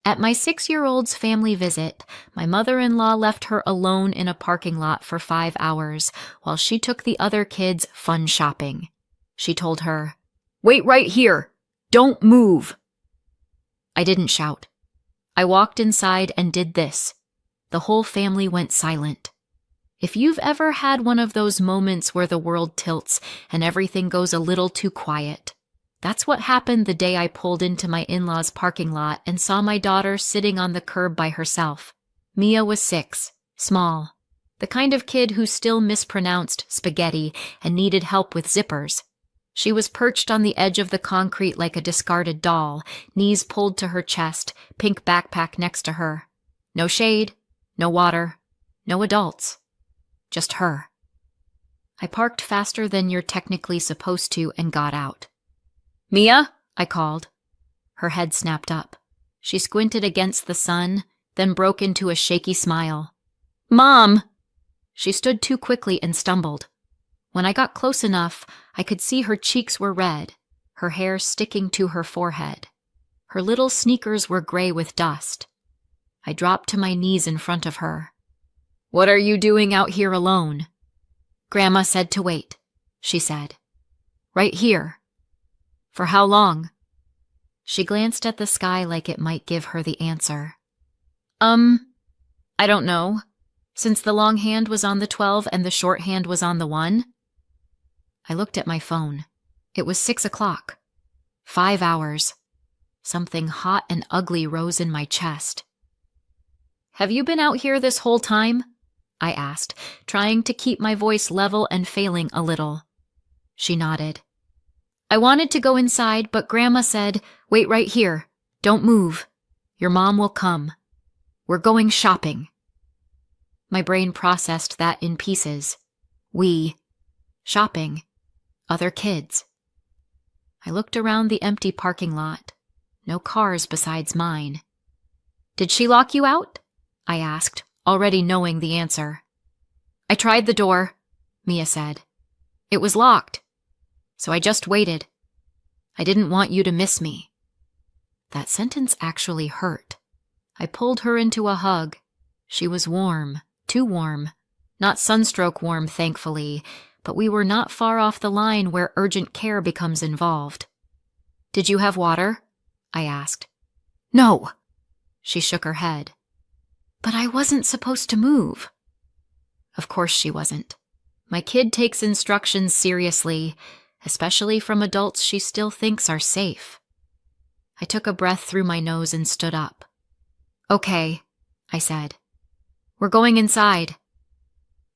At my 6-year-old's family visit, my mother-in-law left her alone in a parking lot for 5 hours while she took the other kids fun shopping. She told her, "Wait right here! Don't move!" I didn't shout. I walked inside and did this. The whole family went silent. If you've ever had one of those moments where the world tilts and everything goes a little too quiet, that's what happened the day I pulled into my in-laws' parking lot and saw my daughter sitting on the curb by herself. Mia was 6, small, the kind of kid who still mispronounced spaghetti and needed help with zippers. She was perched on the edge of the concrete like a discarded doll, knees pulled to her chest, pink backpack next to her. No shade, no water, no adults. Just her. I parked faster than you're technically supposed to and got out. "Mia?" I called. Her head snapped up. She squinted against the sun, then broke into a shaky smile. "Mom!" She stood too quickly and stumbled. When I got close enough, I could see her cheeks were red, her hair sticking to her forehead. Her little sneakers were gray with dust. I dropped to my knees in front of her. "What are you doing out here alone?" "Grandma said to wait," she said. "Right here." "For how long?" She glanced at the sky like it might give her the answer. I don't know. Since the long hand was on the 12 and the short hand was on the 1. I looked at my phone. It was 6 o'clock. 5 hours. Something hot and ugly rose in my chest. "Have you been out here this whole time?" I asked, trying to keep my voice level and failing a little. She nodded. "I wanted to go inside, but Grandma said, 'Wait right here. Don't move. Your mom will come. We're going shopping.'" My brain processed that in pieces. Shopping. Other kids. I looked around the empty parking lot. No cars besides mine. "Did she lock you out?" I asked, already knowing the answer. "I tried the door," Mia said. "It was locked. So I just waited. I didn't want you to miss me." That sentence actually hurt. I pulled her into a hug. She was warm, too warm. Not sunstroke warm, thankfully, but we were not far off the line where urgent care becomes involved. "Did you have water?" I asked. "No." She shook her head. "But I wasn't supposed to move." Of course she wasn't. My kid takes instructions seriously, especially from adults she still thinks are safe. I took a breath through my nose and stood up. "Okay," I said. "We're going inside."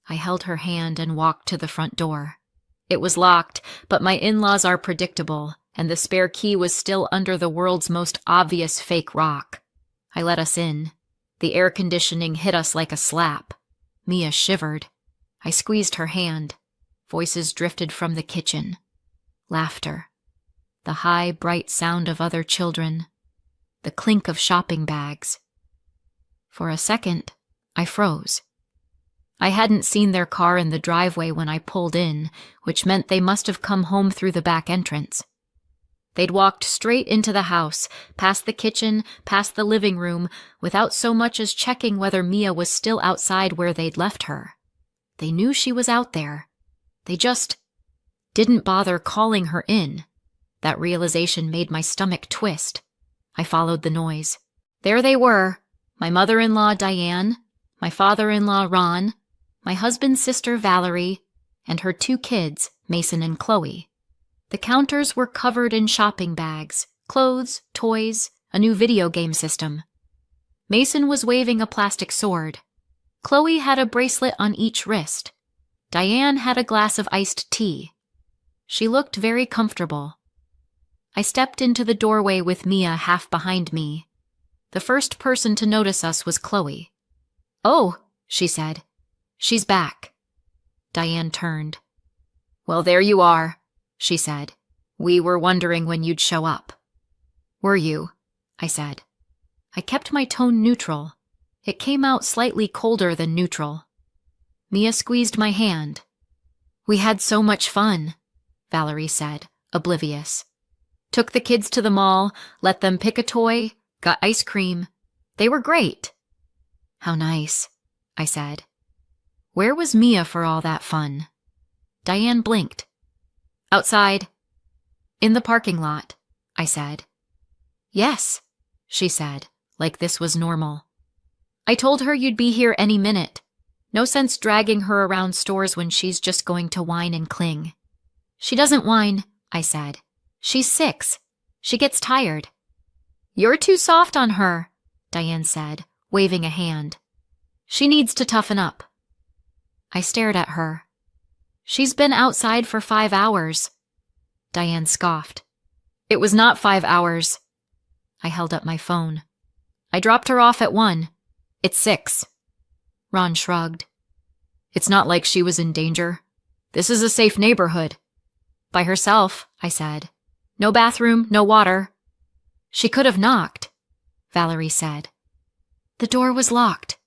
I held her hand and walked to the front door. It was locked, but my in-laws are predictable, and the spare key was still under the world's most obvious fake rock. I let us in. The air conditioning hit us like a slap. Mia shivered. I squeezed her hand. Voices drifted from the kitchen. Laughter. The high, bright sound of other children. The clink of shopping bags. For a second, I froze. I hadn't seen their car in the driveway when I pulled in, which meant they must have come home through the back entrance. They'd walked straight into the house, past the kitchen, past the living room, without so much as checking whether Mia was still outside where they'd left her. They knew she was out there. They just didn't bother calling her in. That realization made my stomach twist. I followed the noise. There they were, my mother-in-law Diane, my father-in-law Ron, my husband's sister Valerie, and her 2 kids, Mason and Chloe. The counters were covered in shopping bags, clothes, toys, a new video game system. Mason was waving a plastic sword. Chloe had a bracelet on each wrist. Diane had a glass of iced tea. She looked very comfortable. I stepped into the doorway with Mia half behind me. The first person to notice us was Chloe. "Oh," she said. "She's back." Diane turned. "Well, there you are," she said. "We were wondering when you'd show up." "Were you?" I said. I kept my tone neutral. It came out slightly colder than neutral. Mia squeezed my hand. "We had so much fun," Valerie said, oblivious. "Took the kids to the mall, let them pick a toy, got ice cream, They were great. How nice, I said. Where was Mia for all that fun? Diane blinked. Outside. In the parking lot, I said. Yes, she said, like this was normal. I told her you'd be here any minute. No sense dragging her around stores when she's just going to whine and cling. She doesn't whine, I said. She's 6. She gets tired. You're too soft on her, Diane said, waving a hand. She needs to toughen up. I stared at her. She's been outside for 5 hours. Diane scoffed. It was not 5 hours. I held up my phone. I dropped her off at 1. It's 6. Ron shrugged. It's not like she was in danger. This is a safe neighborhood. By herself, I said. No bathroom, no water. She could have knocked, Valerie said. The door was locked,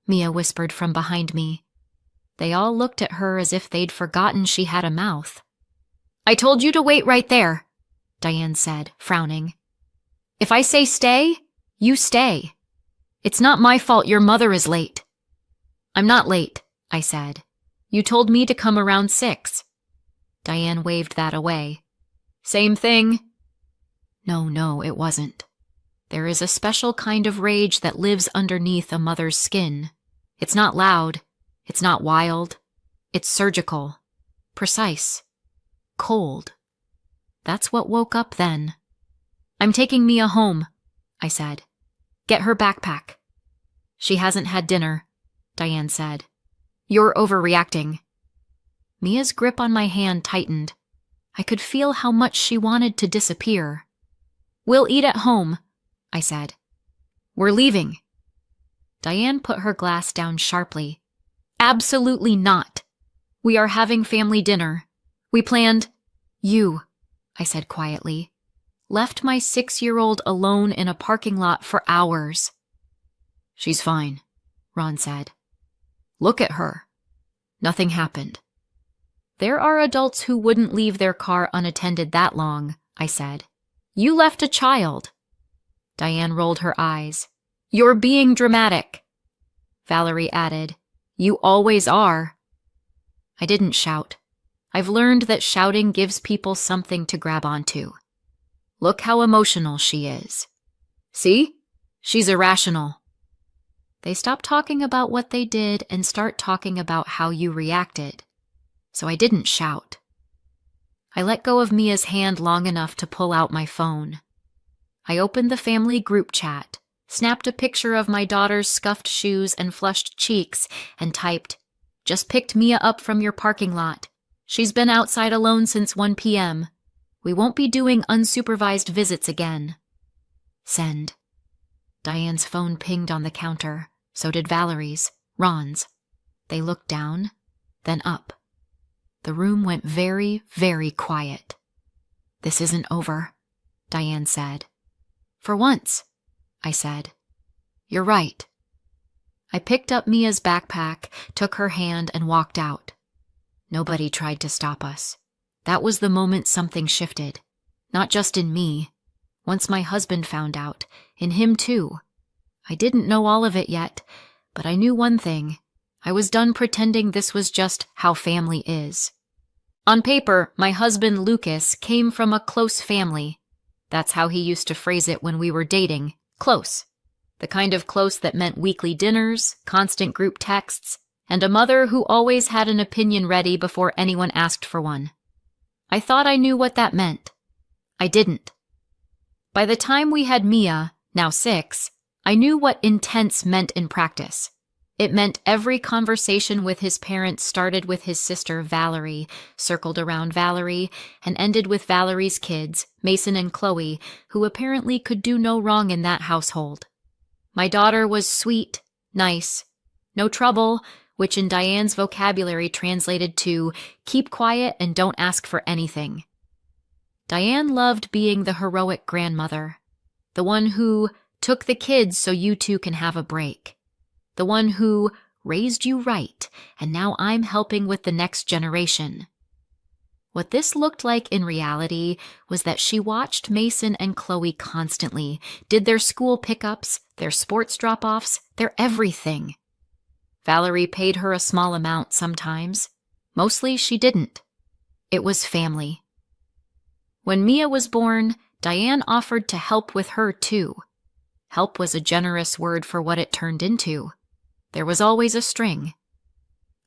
Mia whispered from behind me. They all looked at her as if they'd forgotten she had a mouth. I told you to wait right there, Diane said, frowning. If I say stay, you stay. It's not my fault your mother is late. I'm not late, I said. You told me to come around 6. Diane waved that away. Same thing. No, it wasn't. There is a special kind of rage that lives underneath a mother's skin. It's not loud. It's not wild. It's surgical. Precise. Cold. That's what woke up then. I'm taking Mia home, I said. Get her backpack. She hasn't had dinner, Diane said. You're overreacting. Mia's grip on my hand tightened. I could feel how much she wanted to disappear. We'll eat at home, I said. We're leaving. Diane put her glass down sharply. Absolutely not. We are having family dinner. We planned... You, I said quietly, left my 6-year-old alone in a parking lot for hours. She's fine, Ron said. Look at her. Nothing happened. There are adults who wouldn't leave their car unattended that long, I said. You left a child. Diane rolled her eyes. You're being dramatic. Valerie added, You always are. I didn't shout. I've learned that shouting gives people something to grab onto. Look how emotional she is. See? She's irrational. They stop talking about what they did and start talking about how you reacted. So I didn't shout. I let go of Mia's hand long enough to pull out my phone. I opened the family group chat, snapped a picture of my daughter's scuffed shoes and flushed cheeks, and typed, Just picked Mia up from your parking lot. She's been outside alone since 1 p.m. We won't be doing unsupervised visits again. Send. Diane's phone pinged on the counter. So did Valerie's, Ron's. They looked down, then up. The room went very, very quiet. This isn't over, Diane said. For once, I said. You're right. I picked up Mia's backpack, took her hand, and walked out. Nobody tried to stop us. That was the moment something shifted. Not just in me. Once my husband found out, in him too. I didn't know all of it yet, but I knew one thing. I was done pretending this was just how family is. On paper, my husband Lucas came from a close family. That's how he used to phrase it when we were dating. Close. The kind of close that meant weekly dinners, constant group texts, and a mother who always had an opinion ready before anyone asked for one. I thought I knew what that meant. I didn't. By the time we had Mia, now 6, I knew what intense meant in practice. It meant every conversation with his parents started with his sister Valerie, circled around Valerie, and ended with Valerie's kids, Mason and Chloe, who apparently could do no wrong in that household. My daughter was sweet, nice, no trouble, which in Diane's vocabulary translated to keep quiet and don't ask for anything. Diane loved being the heroic grandmother, the one who took the kids so you two can have a break, the one who raised you right, and now I'm helping with the next generation. What this looked like in reality was that she watched Mason and Chloe constantly, did their school pickups, their sports drop-offs, their everything. Valerie paid her a small amount sometimes. Mostly she didn't. It was family. When Mia was born, Diane offered to help with her too. Help was a generous word for what it turned into. There was always a string.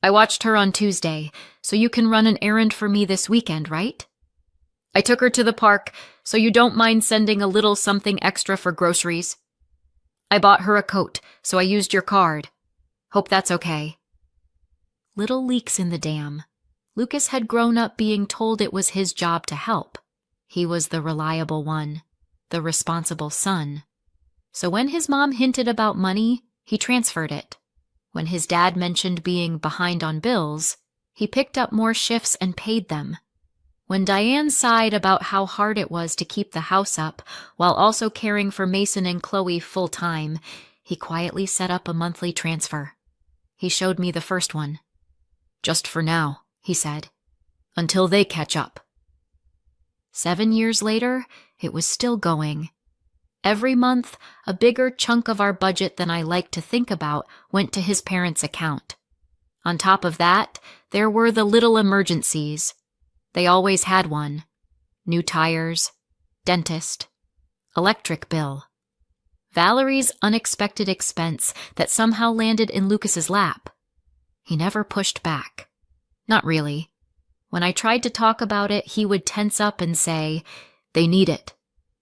I watched her on Tuesday, so you can run an errand for me this weekend, right? I took her to the park, so you don't mind sending a little something extra for groceries? I bought her a coat, so I used your card. Hope that's okay. Little leaks in the dam. Lucas had grown up being told it was his job to help. He was the reliable one, the responsible son. So when his mom hinted about money, he transferred it. When his dad mentioned being behind on bills, he picked up more shifts and paid them. When Diane sighed about how hard it was to keep the house up while also caring for Mason and Chloe full-time, he quietly set up a monthly transfer. He showed me the first one. "Just for now," he said, "until they catch up." 7 years later, it was still going. Every month, a bigger chunk of our budget than I like to think about went to his parents' account. On top of that, there were the little emergencies. They always had one. New tires, dentist, electric bill. Valerie's unexpected expense that somehow landed in Lucas's lap. He never pushed back. Not really. When I tried to talk about it, he would tense up and say, "They need it.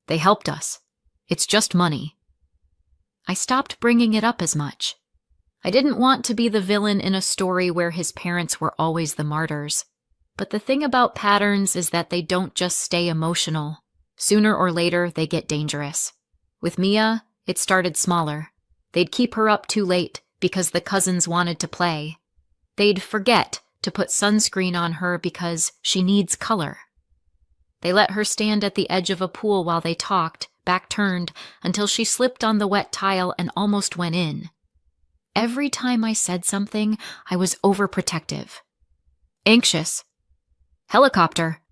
They helped us. It's just money." I stopped bringing it up as much. I didn't want to be the villain in a story where his parents were always the martyrs. But the thing about patterns is that they don't just stay emotional. Sooner or later, they get dangerous. With Mia, it started smaller. They'd keep her up too late because the cousins wanted to play. They'd forget to put sunscreen on her because she needs color. They let her stand at the edge of a pool while they talked, back turned, until she slipped on the wet tile and almost went in. Every time I said something, I was overprotective. Anxious. Helicopter.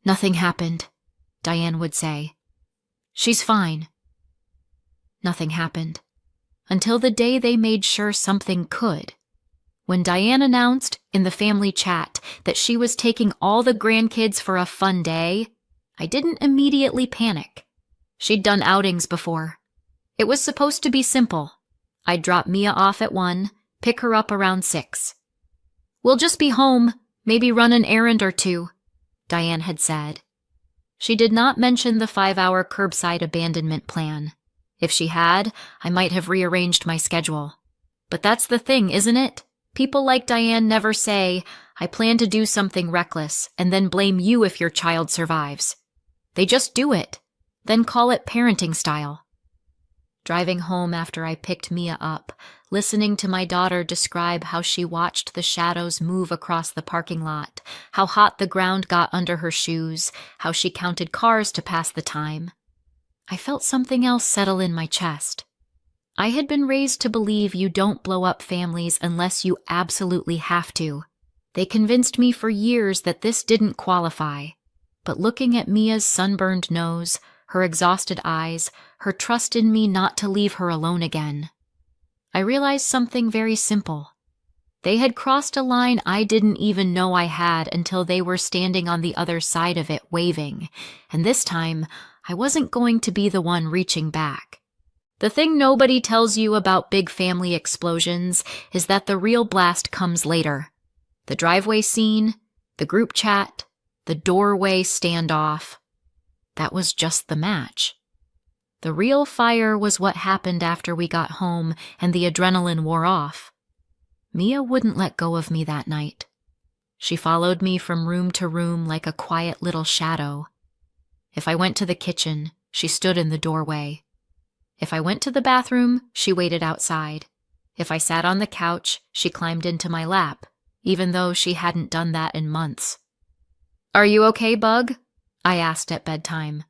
Nothing happened, Diane would say. She's fine. Nothing happened. Until the day they made sure something could. When Diane announced in the family chat that she was taking all the grandkids for a fun day, I didn't immediately panic. She'd done outings before. It was supposed to be simple. I'd drop Mia off at 1, pick her up around 6. "We'll just be home, maybe run an errand or 2, Diane had said. She did not mention the 5-hour curbside abandonment plan. If she had, I might have rearranged my schedule. But that's the thing, isn't it? People like Diane never say, "I plan to do something reckless," and then blame you if your child survives. They just do it, then call it parenting style. Driving home after I picked Mia up, listening to my daughter describe how she watched the shadows move across the parking lot, how hot the ground got under her shoes, how she counted cars to pass the time, I felt something else settle in my chest. I had been raised to believe you don't blow up families unless you absolutely have to. They convinced me for years that this didn't qualify. But looking at Mia's sunburned nose, her exhausted eyes, her trust in me not to leave her alone again, I realized something very simple. They had crossed a line I didn't even know I had until they were standing on the other side of it waving, and this time I wasn't going to be the one reaching back. The thing nobody tells you about big family explosions is that the real blast comes later. The driveway scene, the group chat, the doorway standoff. That was just the match. The real fire was what happened after we got home and the adrenaline wore off. Mia wouldn't let go of me that night. She followed me from room to room like a quiet little shadow. If I went to the kitchen, she stood in the doorway. If I went to the bathroom, she waited outside. If I sat on the couch, she climbed into my lap, even though she hadn't done that in months. "Are you okay, Bug?" I asked at bedtime.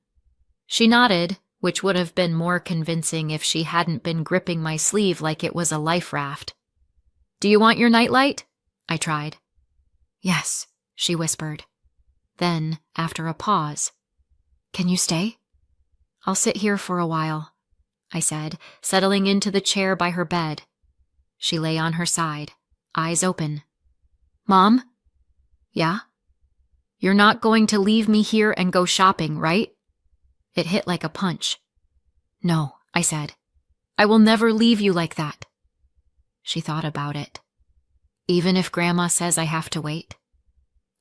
She nodded, which would have been more convincing if she hadn't been gripping my sleeve like it was a life raft. "Do you want your nightlight?" I tried. "Yes," she whispered. Then, after a pause, "Can you stay?" "I'll sit here for a while," I said, settling into the chair by her bed. She lay on her side, eyes open. "Mom?" "Yeah?" "You're not going to leave me here and go shopping, right?" It hit like a punch. "No," I said. "I will never leave you like that." She thought about it. "Even if Grandma says I have to wait?"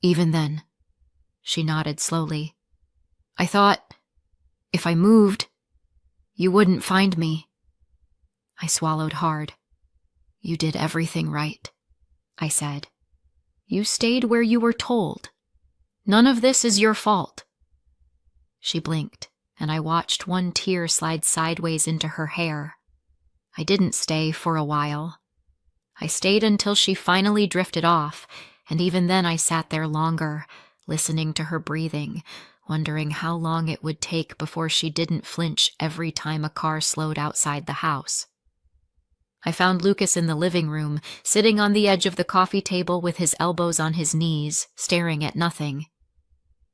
"Even then." She nodded slowly. "I thought, if I moved, you wouldn't find me." I swallowed hard. "You did everything right," I said. "You stayed where you were told. None of this is your fault." She blinked, and I watched one tear slide sideways into her hair. I didn't stay for a while. I stayed until she finally drifted off, and even then I sat there longer, listening to her breathing, wondering how long it would take before she didn't flinch every time a car slowed outside the house. I found Lucas in the living room, sitting on the edge of the coffee table with his elbows on his knees, staring at nothing.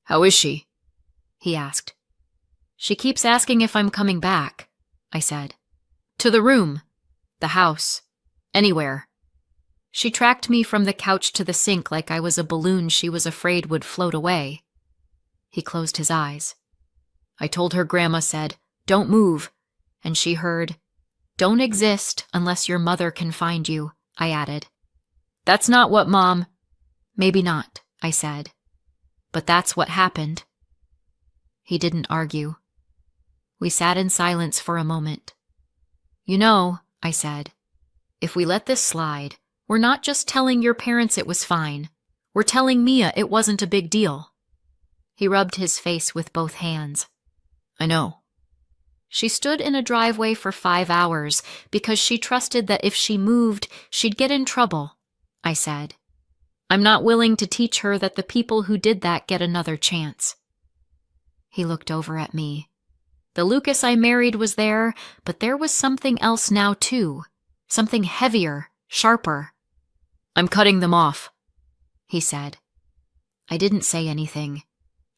"How is she?" he asked. "She keeps asking if I'm coming back," I said. "To the room, the house, anywhere." She tracked me from the couch to the sink like I was a balloon she was afraid would float away. He closed his eyes. "I told her Grandma said, 'Don't move,' and she heard, 'Don't exist unless your mother can find you,'" I added. "That's not what Mom—" "Maybe not," I said. "But that's what happened." He didn't argue. We sat in silence for a moment. "You know," I said, "if we let this slide, we're not just telling your parents it was fine. We're telling Mia it wasn't a big deal." He rubbed his face with both hands. "I know." "She stood in a driveway for 5 hours because she trusted that if she moved, she'd get in trouble," I said. "I'm not willing to teach her that the people who did that get another chance." He looked over at me. The Lucas I married was there, but there was something else now too. Something heavier, sharper. "I'm cutting them off," he said. I didn't say anything.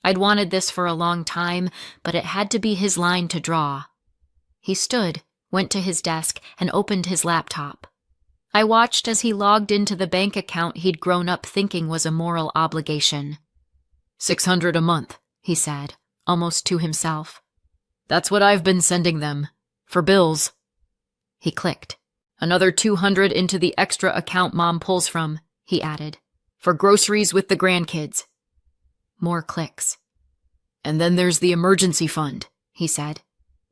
I'd wanted this for a long time, but it had to be his line to draw. He stood, went to his desk, and opened his laptop. I watched as he logged into the bank account he'd grown up thinking was a moral obligation. $600 a month, he said, almost to himself. "That's what I've been sending them. For bills." He clicked. "Another $200 into the extra account Mom pulls from," he added. "For groceries with the grandkids." More clicks. "And then there's the emergency fund," he said.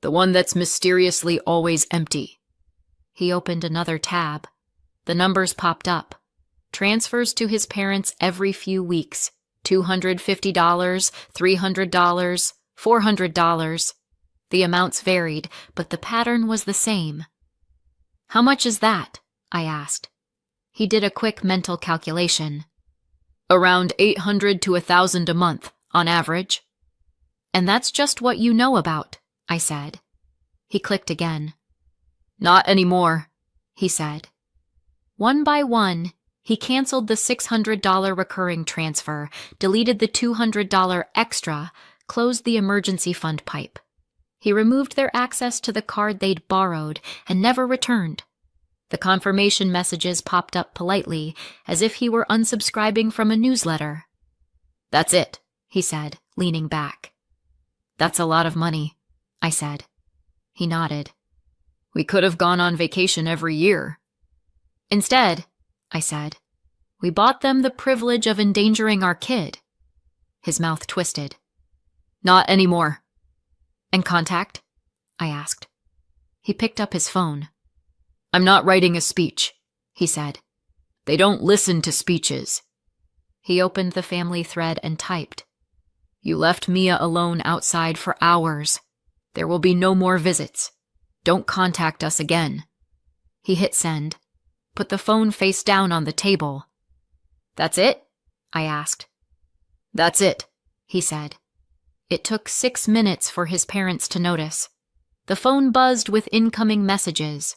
"The one that's mysteriously always empty." He opened another tab. The numbers popped up. Transfers to his parents every few weeks. $250, $300, $400. The amounts varied, but the pattern was the same. "How much is that?" I asked. He did a quick mental calculation. "Around $800 to $1,000 a month, on average." "And that's just what you know about," I said. He clicked again. "Not anymore," he said. One by one, he canceled the $600 recurring transfer, deleted the $200 extra, closed the emergency fund pipe. He removed their access to the card they'd borrowed and never returned. The confirmation messages popped up politely, as if he were unsubscribing from a newsletter. "That's it," he said, leaning back. "That's a lot of money," I said. He nodded. "We could have gone on vacation every year." "Instead," I said, "we bought them the privilege of endangering our kid." His mouth twisted. "Not anymore." "And contact?" I asked. He picked up his phone. "I'm not writing a speech," he said. "They don't listen to speeches." He opened the family thread and typed. "You left Mia alone outside for hours. There will be no more visits. Don't contact us again." He hit send. Put the phone face down on the table. "That's it?" I asked. "That's it," he said. It took 6 minutes for his parents to notice. The phone buzzed with incoming messages.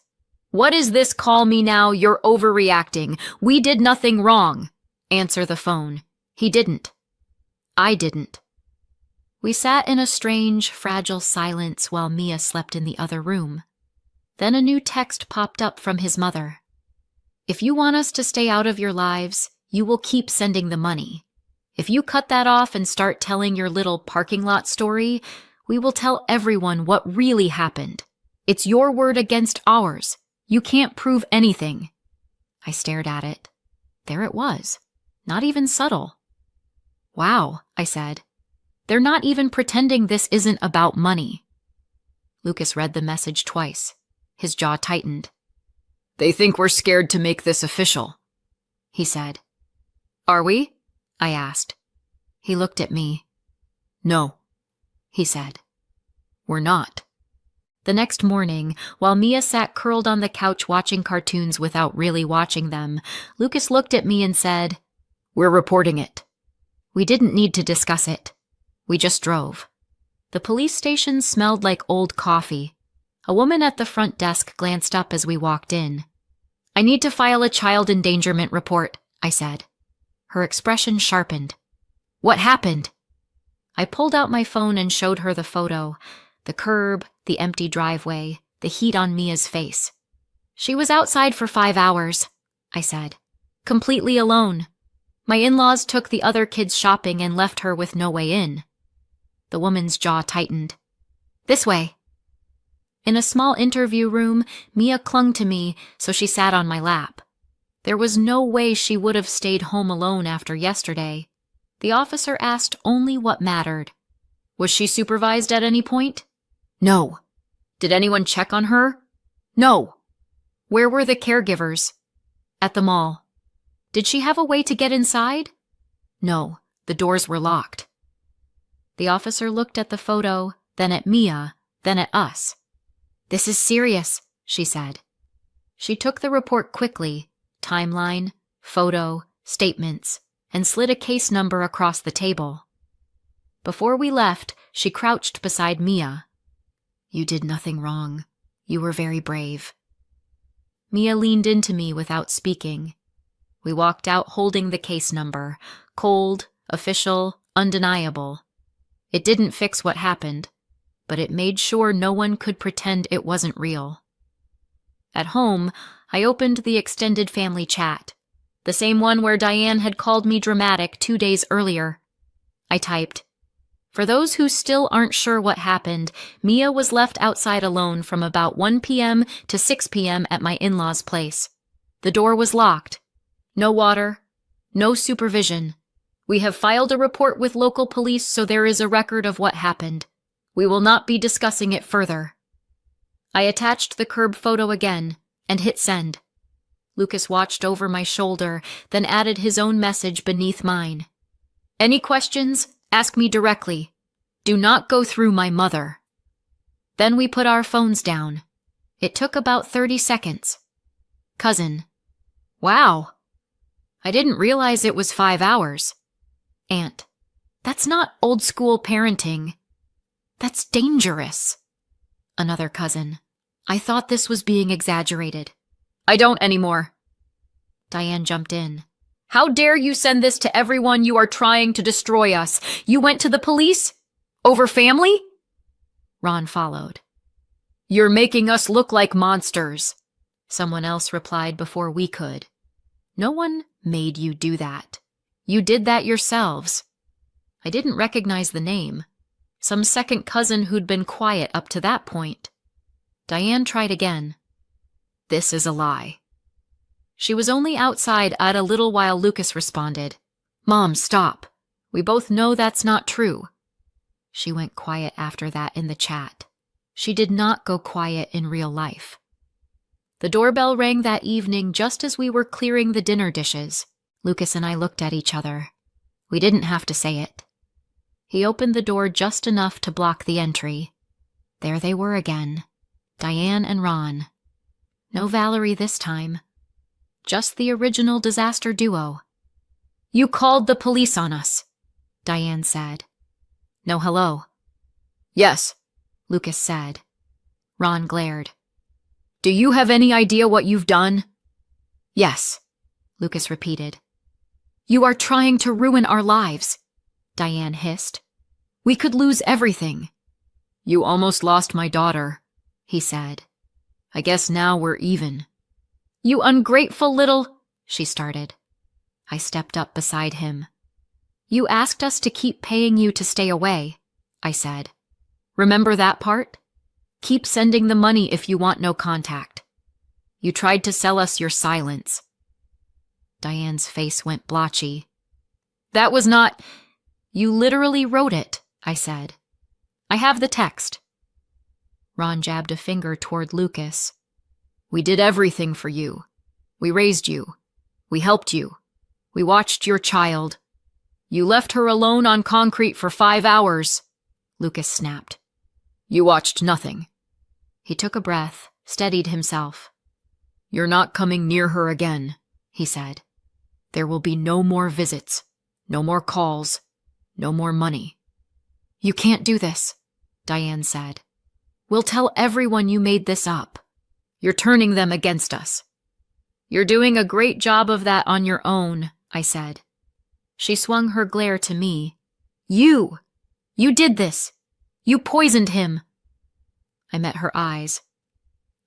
"What is this call me now? You're overreacting. We did nothing wrong." Answer the phone. He didn't. I didn't. We sat in a strange, fragile silence while Mia slept in the other room. Then a new text popped up from his mother. If you want us to stay out of your lives, you will keep sending the money. If you cut that off and start telling your little parking lot story, we will tell everyone what really happened. It's your word against ours. You can't prove anything. I stared at it. There it was. Not even subtle. Wow, I said. They're not even pretending this isn't about money. Lucas read the message twice. His jaw tightened. They think we're scared to make this official, he said. Are we? I asked. He looked at me. No, he said. We're not. The next morning, while Mia sat curled on the couch watching cartoons without really watching them, Lucas looked at me and said, We're reporting it. We didn't need to discuss it. We just drove. The police station smelled like old coffee. A woman at the front desk glanced up as we walked in. I need to file a child endangerment report, I said. Her expression sharpened. What happened? I pulled out my phone and showed her the photo. The curb, the empty driveway, the heat on Mia's face. She was outside for 5 hours, I said. Completely alone. My in-laws took the other kids shopping and left her with no way in. The woman's jaw tightened. This way. In a small interview room, Mia clung to me, so she sat on my lap. There was no way she would have stayed home alone after yesterday. The officer asked only what mattered. Was she supervised at any point? No. Did anyone check on her? No. Where were the caregivers? At the mall. Did she have a way to get inside? No, the doors were locked. The officer looked at the photo, then at Mia, then at us. This is serious, she said. She took the report quickly, timeline, photo, statements, and slid a case number across the table. Before we left, she crouched beside Mia. You did nothing wrong. You were very brave. Mia leaned into me without speaking. We walked out holding the case number, cold, official, undeniable. It didn't fix what happened, but it made sure no one could pretend it wasn't real. At home, I opened the extended family chat, the same one where Diane had called me dramatic 2 days earlier. I typed, For those who still aren't sure what happened, Mia was left outside alone from about 1 p.m. to 6 p.m. at my in-laws' place. The door was locked. No water. No supervision. We have filed a report with local police, so there is a record of what happened. We will not be discussing it further. I attached the curb photo again and hit send. Lucas watched over my shoulder, then added his own message beneath mine. Any questions? Ask me directly. Do not go through my mother. Then we put our phones down. It took about 30 seconds. Cousin. Wow. I didn't realize it was 5 hours. Aunt. That's not old school parenting. That's dangerous. Another cousin. I thought this was being exaggerated. I don't anymore. Diane jumped in. How dare you send this to everyone? You are trying to destroy us. You went to the police? Over family? Ron followed. You're making us look like monsters. Someone else replied before we could. No one made you do that. You did that yourselves. I didn't recognize the name. Some second cousin who'd been quiet up to that point. Diane tried again. This is a lie. She was only outside at a little while Lucas responded. Mom, stop. We both know that's not true. She went quiet after that in the chat. She did not go quiet in real life. The doorbell rang that evening just as we were clearing the dinner dishes. Lucas and I looked at each other. We didn't have to say it. He opened the door just enough to block the entry. There they were again. Diane and Ron. No Valerie this time. Just the original disaster duo. You called the police on us, Diane said. No hello. Yes, Lucas said. Ron glared. Do you have any idea what you've done? Yes, Lucas repeated. You are trying to ruin our lives. Diane hissed. "We could lose everything." "You almost lost my daughter," he said. "I guess now we're even." "You ungrateful little—" she started. I stepped up beside him. "You asked us to keep paying you to stay away," I said. "Remember that part? Keep sending the money if you want no contact. You tried to sell us your silence." Diane's face went blotchy. "That was not—" "You literally wrote it," I said. "I have the text." Ron jabbed a finger toward Lucas. "We did everything for you. We raised you. We helped you. We watched your child. You left her alone on concrete for 5 hours," Lucas snapped. "You watched nothing." He took a breath, steadied himself. "You're not coming near her again," he said. "There will be no more visits, no more calls, no more money." "You can't do this," Diane said. "We'll tell everyone you made this up. You're turning them against us." "You're doing a great job of that on your own," I said. She swung her glare to me. You did this! You poisoned him!" I met her eyes.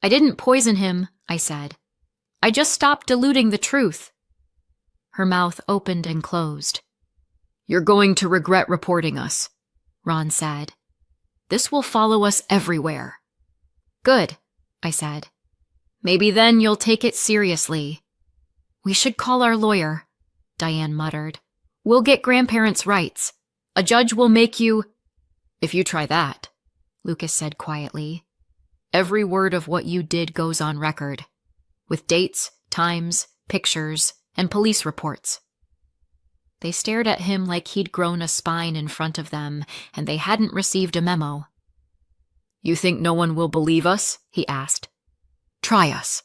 "I didn't poison him," I said. "I just stopped diluting the truth." Her mouth opened and closed. "You're going to regret reporting us," Ron said. "This will follow us everywhere." "Good," I said. "Maybe then you'll take it seriously." "We should call our lawyer," Diane muttered. "We'll get grandparents' rights. A judge will make you—" "If you try that," Lucas said quietly, "every word of what you did goes on record, with dates, times, pictures, and police reports." They stared at him like he'd grown a spine in front of them, and they hadn't received a memo. "You think no one will believe us?" he asked. "Try us."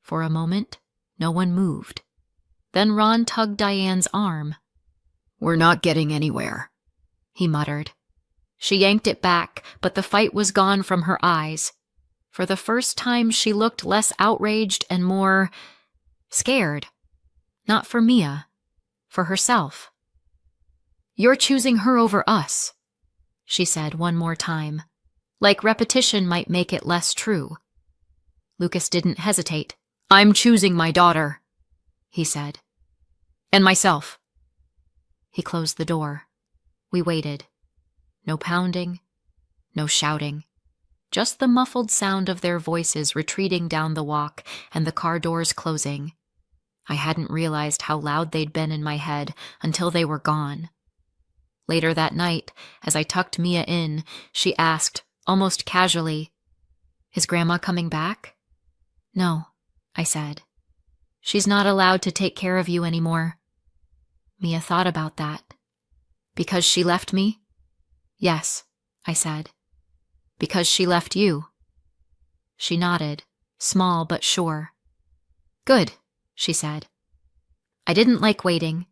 For a moment, no one moved. Then Ron tugged Diane's arm. "We're not getting anywhere," he muttered. She yanked it back, but the fight was gone from her eyes. For the first time, she looked less outraged and more scared. Not for Mia, for herself. "You're choosing her over us," she said one more time, like repetition might make it less true. Lucas didn't hesitate. "I'm choosing my daughter," he said. "And myself." He closed the door. We waited. No pounding, no shouting. Just the muffled sound of their voices retreating down the walk and the car doors closing. I hadn't realized how loud they'd been in my head until they were gone. Later that night, as I tucked Mia in, she asked, almost casually, "Is Grandma coming back?" "No," I said. "She's not allowed to take care of you anymore." Mia thought about that. "Because she left me?" "Yes," I said. "Because she left you?" She nodded, small but sure. "Good," she said. I didn't like waiting.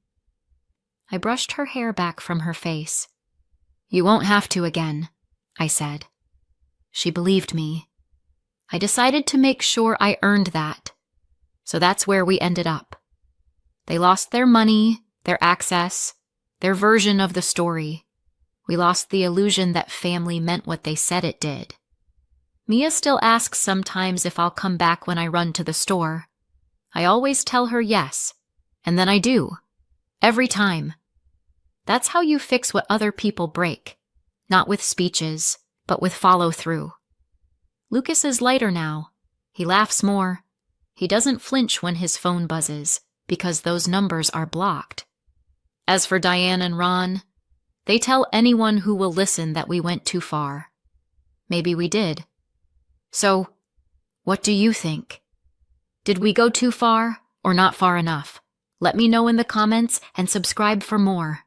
I brushed her hair back from her face. "You won't have to again," I said. She believed me. I decided to make sure I earned that. So that's where we ended up. They lost their money, their access, their version of the story. We lost the illusion that family meant what they said it did. Mia still asks sometimes if I'll come back when I run to the store. I always tell her yes, and then I do. Every time. That's how you fix what other people break. Not with speeches, but with follow-through. Lucas is lighter now. He laughs more. He doesn't flinch when his phone buzzes, because those numbers are blocked. As for Diane and Ron, they tell anyone who will listen that we went too far. Maybe we did. So, what do you think? Did we go too far or not far enough? Let me know in the comments and subscribe for more.